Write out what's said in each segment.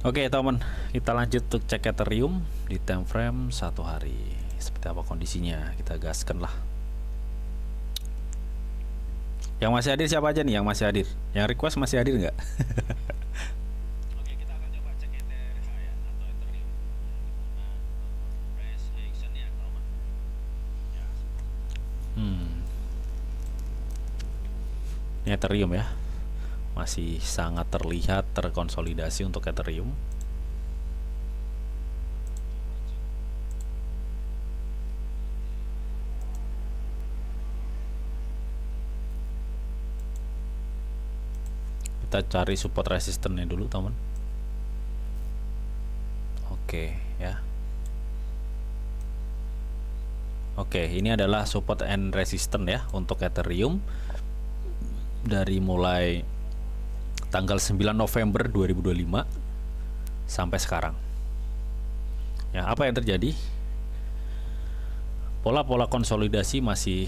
Oke teman, kita lanjut untuk cek Ethereum di time frame 1 hari. Seperti apa kondisinya, kita gaskan lah. Yang masih hadir siapa aja nih yang masih hadir? Yang request masih hadir nggak? Oke, kita akan coba cek ETH ya, atau Ethereum. Price action ya, teman. Ini Ethereum ya, masih sangat terlihat terkonsolidasi untuk Ethereum. Kita cari support resistennya dulu teman. Oke ya. Oke, ini adalah support and resistance ya untuk Ethereum dari mulai tanggal 9 November 2025 sampai sekarang. Ya, apa yang terjadi? Pola-pola konsolidasi masih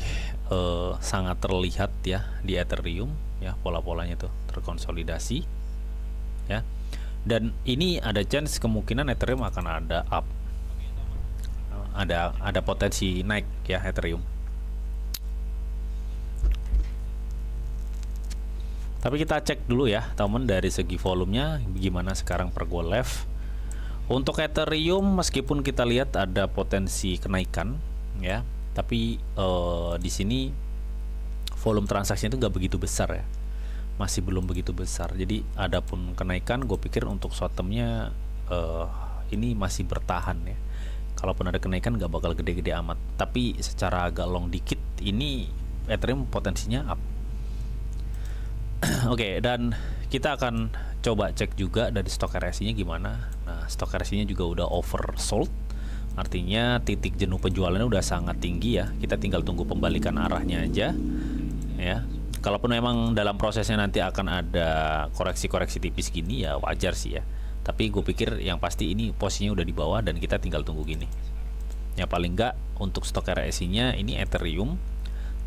sangat terlihat ya di Ethereum ya, pola-polanya tuh terkonsolidasi ya. Dan ini ada chance kemungkinan Ethereum akan ada up. Ada potensi naik ya Ethereum. Tapi kita cek dulu ya teman dari segi volumenya gimana sekarang per go left. Untuk Ethereum meskipun kita lihat ada potensi kenaikan ya, tapi di sini volume transaksinya itu nggak begitu besar ya, masih belum begitu besar. Jadi adapun kenaikan, gue pikir untuk short termnya ini masih bertahan ya. Kalaupun ada kenaikan nggak bakal gede-gede amat. Tapi secara agak long dikit ini Ethereum potensinya up. Oke, dan kita akan coba cek juga dari stok RSI-nya gimana. Nah, stok RSI-nya juga udah oversold. Artinya titik jenuh penjualannya udah sangat tinggi ya. Kita tinggal tunggu pembalikan arahnya aja. Ya. Kalaupun memang dalam prosesnya nanti akan ada koreksi-koreksi tipis gini ya wajar sih ya. Tapi gue pikir yang pasti ini posisinya udah di bawah dan kita tinggal tunggu gini. Ya paling enggak untuk stok RSI-nya ini Ethereum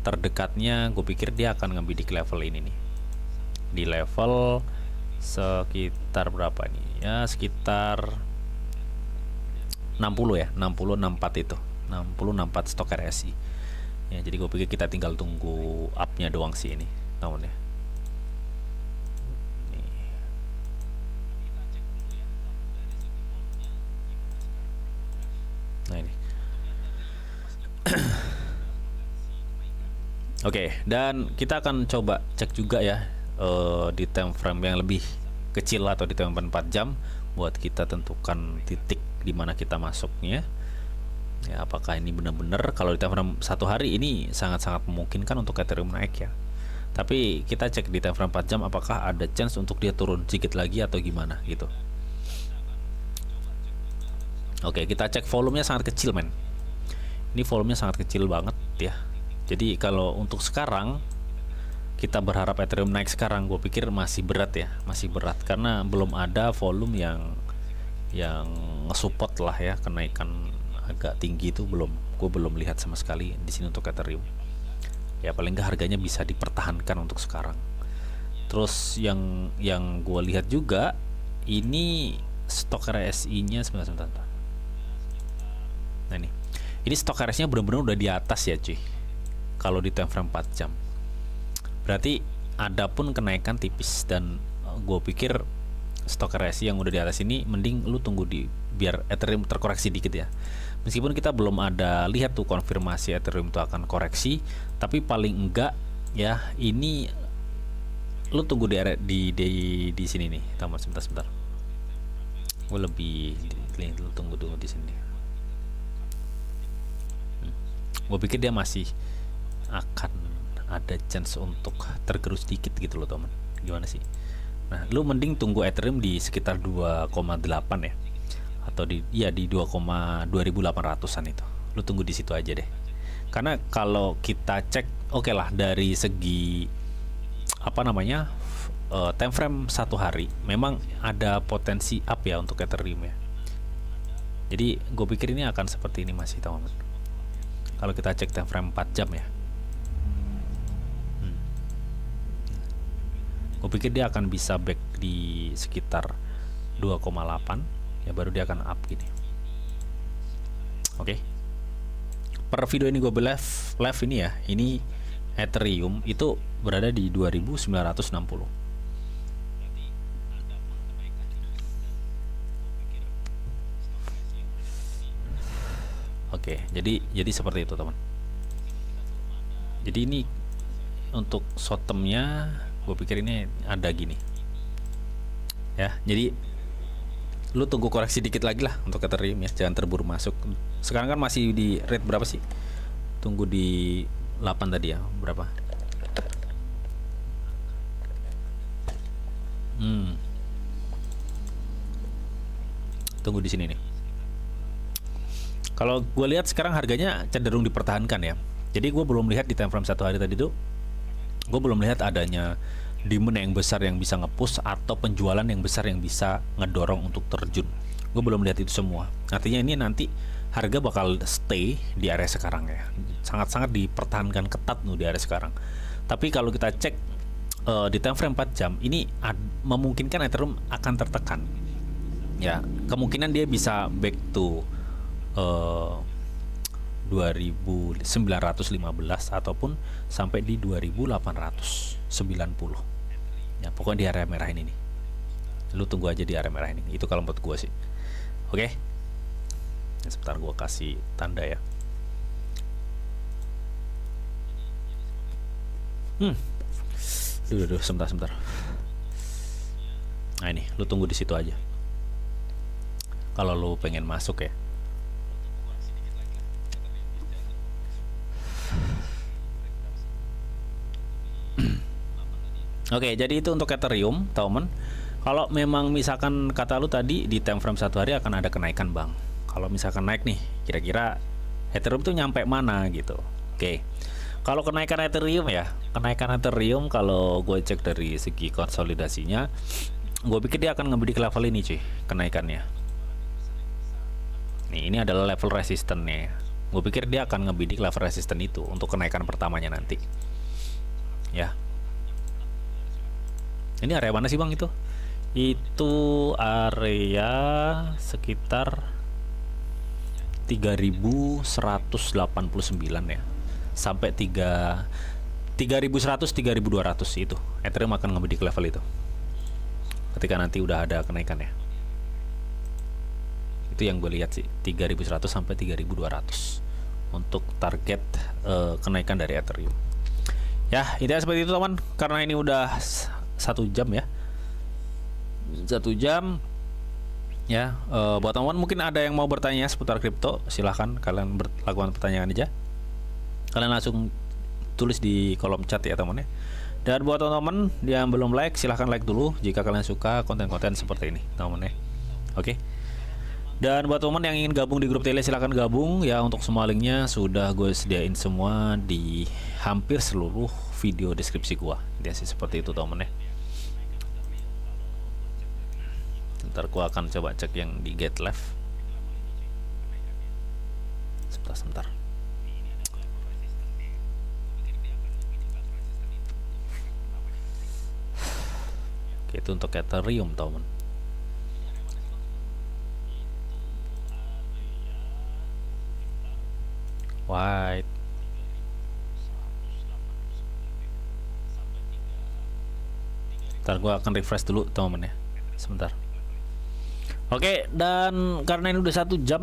terdekatnya gue pikir dia akan ngambil di level ini nih. Di level sekitar berapa nih ya, sekitar 60 ya, 60 64 itu 60 64 stok RSI ya. Jadi gue pikir kita tinggal tunggu up-nya doang sih ini tahun ya. Nah ini Oke, dan kita akan coba cek juga ya di time frame yang lebih kecil atau di time frame 4 jam buat kita tentukan titik di mana kita masuknya. Ya, apakah ini benar-benar kalau di time frame 1 hari ini sangat-sangat memungkinkan untuk Ethereum naik ya. Tapi kita cek di time frame 4 jam apakah ada chance untuk dia turun sedikit lagi atau gimana gitu. Oke, kita cek volumenya sangat kecil men. Ini volumenya sangat kecil banget ya. Jadi kalau untuk sekarang kita berharap Ethereum naik sekarang, gue pikir masih berat ya, masih berat karena belum ada volume yang nge-support lah ya kenaikan agak tinggi itu gue belum lihat sama sekali di sini untuk Ethereum. Ya paling nggak harganya bisa dipertahankan untuk sekarang. Terus yang gue lihat juga ini stok RSI-nya sebentar. Nah ini stok RSI-nya benar-benar udah di atas ya cuy. Kalau di time frame 4 jam. Berarti ada pun kenaikan tipis dan gue pikir stok RSI yang udah di atas ini mending lu tunggu biar Ethereum terkoreksi dikit ya. Meskipun kita belum ada lihat tuh konfirmasi Ethereum itu akan koreksi, tapi paling enggak ya ini lu tunggu di sini nih. Tamat sebentar. Gue lebih lu tunggu di sini. Gue pikir dia masih akan ada chance untuk tergerus dikit gitu loh teman. Gimana sih? Nah, lu mending tunggu Ethereum di sekitar 2,8 ya. Atau di 2,2800-an itu. Lu tunggu di situ aja deh. Karena kalau kita cek oke lah dari segi apa namanya? Time frame 1 hari memang ada potensi up ya untuk Ethereum ya. Jadi gue pikir ini akan seperti ini masih teman-teman. Kalau kita cek time frame 4 jam ya. Gue pikir dia akan bisa back di sekitar 2,8 ya, baru dia akan up gini. Oke. Per video ini gue live ini ya, ini Ethereum itu berada di 2960. Oke, jadi seperti itu teman. Jadi ini untuk short termnya gue pikir ini ada gini ya, jadi lu tunggu koreksi dikit lagi lah untuk Ethereum ya, jangan terburu masuk. Sekarang kan masih di rate berapa sih? Tunggu di 8 tadi ya, berapa? Tunggu di sini nih. Kalau gue lihat sekarang harganya cenderung dipertahankan ya. Jadi gue belum lihat di time frame 1 hari tadi tuh, gue belum lihat adanya demand yang besar yang bisa nge-push atau penjualan yang besar yang bisa ngedorong untuk terjun. Gue belum lihat itu semua. Artinya ini nanti harga bakal stay di area sekarang ya. Sangat-sangat dipertahankan ketat di area sekarang. Tapi kalau kita cek di time frame 4 jam, ini memungkinkan Ethereum akan tertekan. Ya, kemungkinan dia bisa back to 2915 ataupun sampai di 2890. Ya, pokoknya di area merah ini nih. Lu tunggu aja di area merah ini. Itu kalau menurut gua sih. Oke. Ya, sebentar gua kasih tanda ya. Duh, sebentar. Nah ini, lu tunggu di situ aja. Kalau lu pengen masuk ya. Oke, jadi itu untuk Ethereum, teman. Kalau memang misalkan kata lu tadi di time frame 1 hari akan ada kenaikan, Bang. Kalau misalkan naik nih, kira-kira Ethereum tuh nyampe mana gitu. Oke. Kalau kenaikan Ethereum ya, kalau gue cek dari segi konsolidasinya, gue pikir dia akan ngebidik level ini cuy, kenaikannya. Nih, ini adalah level resistannya. Gue pikir dia akan ngebidik level resisten itu untuk kenaikan pertamanya nanti. Ya. Ini area mana sih bang itu? Itu area sekitar 3189 ya. Sampai 3100 3200 itu. Ethereum akan ngebidik level itu. Ketika nanti udah ada kenaikan ya. Itu yang gue lihat sih, 3100 sampai 3200 untuk target kenaikan dari Ethereum. Ya, intinya seperti itu teman. Karena ini udah 1 jam ya, 1 jam ya. Buat teman mungkin ada yang mau bertanya seputar kripto, silahkan kalian lakukan pertanyaan aja. Kalian langsung tulis di kolom chat ya teman ya. Dan buat teman-teman yang belum like, silahkan like dulu jika kalian suka konten-konten seperti ini teman ya. Oke. Dan buat teman yang ingin gabung di grup Tele, silahkan gabung ya. Untuk semua linknya sudah gue sediain semua di hampir seluruh video deskripsi gua. Dia sih seperti itu teman ya. Ntar gua akan coba cek yang di Get Live. Sebentar. Oke, itu untuk Ethereum teman. White. Ntar gue akan refresh dulu teman-teman ya. Sebentar. Oke, dan karena ini udah 1 jam